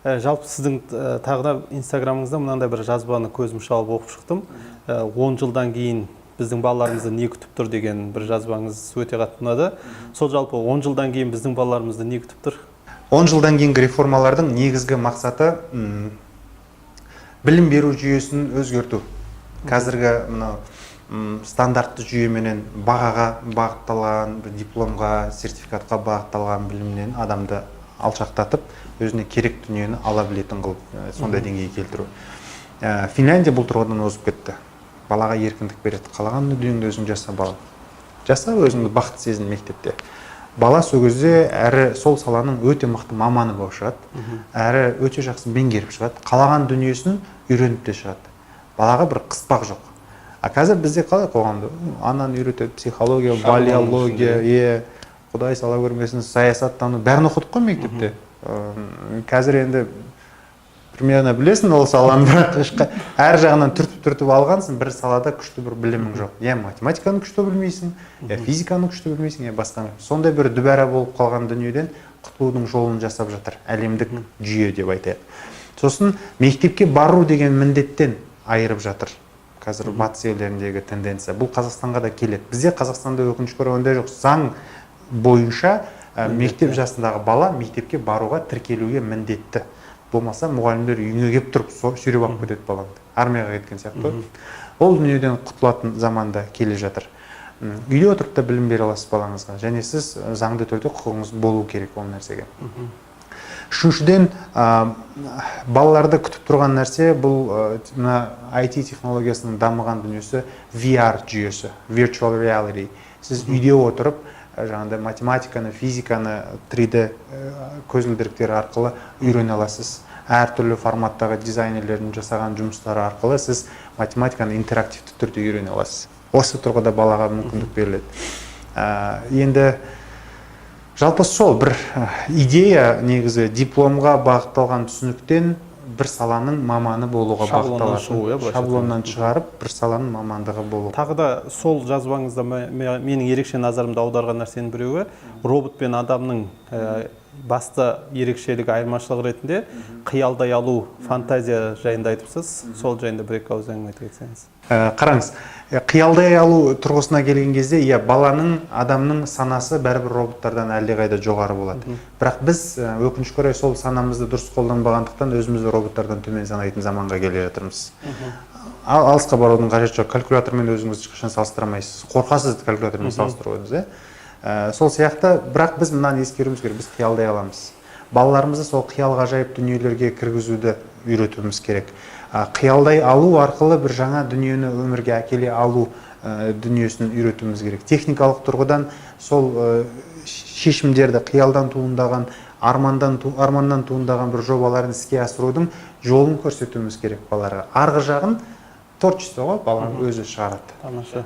Жалпы сіздің тағы да инстаграмыңызда мынандай бір жазбаны көзім шалып оқып шықтым. 10 жылдан кейін біздің балаларымызды не күтіп тұр деген бір жазбаңыз өте қатты ұнады. Сол жалпы 10 жылдан кейін біздің балаларымызды не күтіп тұр? 10 жылдан кейінгі реформалардың негізгі мақсаты білім беру жүйесін өзгерту. Қазіргі стандартты жүйеменен бағаға бағытталған, дипломға, сертификатқа бағытталған білімнен адамды алшақтатып, өзіне керек дүниені ала білетін қылып, сондай деңгейге келтіру. Финляндия бұл тұрғыдан озып кетті. Балаға еркіндік береді. Қалаған дүниеңді өзің жаса, бала. Жаса, өзіңді бақыт сезін мектепте. Бала сол кезде әрі сол саланың өте мықты маманы болып шығады, әрі өте жақсы меңгеріп шығады, қалаған дүниесін үйреніп те шығады. Балаға бір қыспақ жоқ. Қазір бізде қалай қоғамда? Ананы үйретеді, психология, биология, құдай сала көрмесін, саясаттану, бәрін оқыдық қой мектепте. Қазір енді примерно білесің ол саланы, бірақ әр жағынан түртіп алғансың, бір салада күшті бір білімің жоқ. Я математиканы күшті білмейсің, я физиканы күшті білмейсің, я басқа. Сондай бір дүбәра болып қалған дүниеден құтылудың жолын жасап жатыр әлемдік жүйе деп айтайық. Сосын мектепке бару деген міндеттен айырып жатыр. Қазір батыс елдеріндегі тенденция. Бұл Қазақстанға да келеді. Бізде Қазақстанда өкінішке орай ондай жоқ. Заң бойынша мектеп жасындағы бала мектепке баруға тіркелуге міндетті. Болмаса мұғалімдер үйіне келіп тұрып сүйреп алып кетеді баланы. Армияға кеткен сияқты. Ол дүниеден құтылатын заманда келе жатыр. Үйде отырып та білім бере аласыз балаңызға. Және сіз заңды түрде құқығыңыз болу керек ол нәрсеге. Үшіншіден, балаларды күтіп тұрған нәрсе бұл IT технологиясының дамыған дүниесі VR жүйесі, Virtual Reality. Сіз үйде отырып, жаңағыдай математиканы, физиканы 3D көзілдіріктер арқылы үйрене аласыз. Әртүрлі форматтағы дизайнерлердің жасаған жұмыстары арқылы сіз математиканы интерактивті түрде үйрене аласыз. Осы тұрғыда балаға мүмкіндік беріледі. Енді жалпы сол бір идея негізі дипломға бағытталған түсініктен бір саланың маманы болуға бағытталады. Шаблоннан шығарып, бір саланың мамандығы болу. Тағы да сол жазбаңызда менің ерекше назарымды аударған нәрсенің біреуі робот пен адамның басты ерекшелігі айырмашылығы ретінде қиялдай алу, фантазия жайында айтыпсыз. Сол жайында бір-екі ауыз әңгіме айта кетсеңіз. Қараңыз, қиялдай алу тұрғысына келген кезде, баланың, адамның санасы бәрібір роботтардан әлдеқайда жоғары болады. Бірақ біз өкінішке орай сол санамызды дұрыс қолданбағандықтан өзімізді роботтардан төмен санайтын заманға келе жатырмыз. Алысқа барудың қажеті жоқ. Калькулятормен өзіңізді ешқашан салыстырамайсыз. Қорқасыз калькулятормен салыстыруыңыз. Сол сияқты, бірақ біз мынаны ескеруіміз керек, біз қиялдай аламыз. Балаларымызды сол қиял ғажайып дүниелерге кіргізуді үйретуіміз керек. Қиялдай алу арқылы бір жаңа дүниені өмірге әкеле алу дүниесін үйретуіміз керек. Техникалық тұрғыдан сол шешімдерді қиялдан туындаған, арманнан туындаған бір жобаларын іске асырудың жолын көрсетуіміз керек балаларға. Арғы жағын творчествоға баланың өзі шығарады.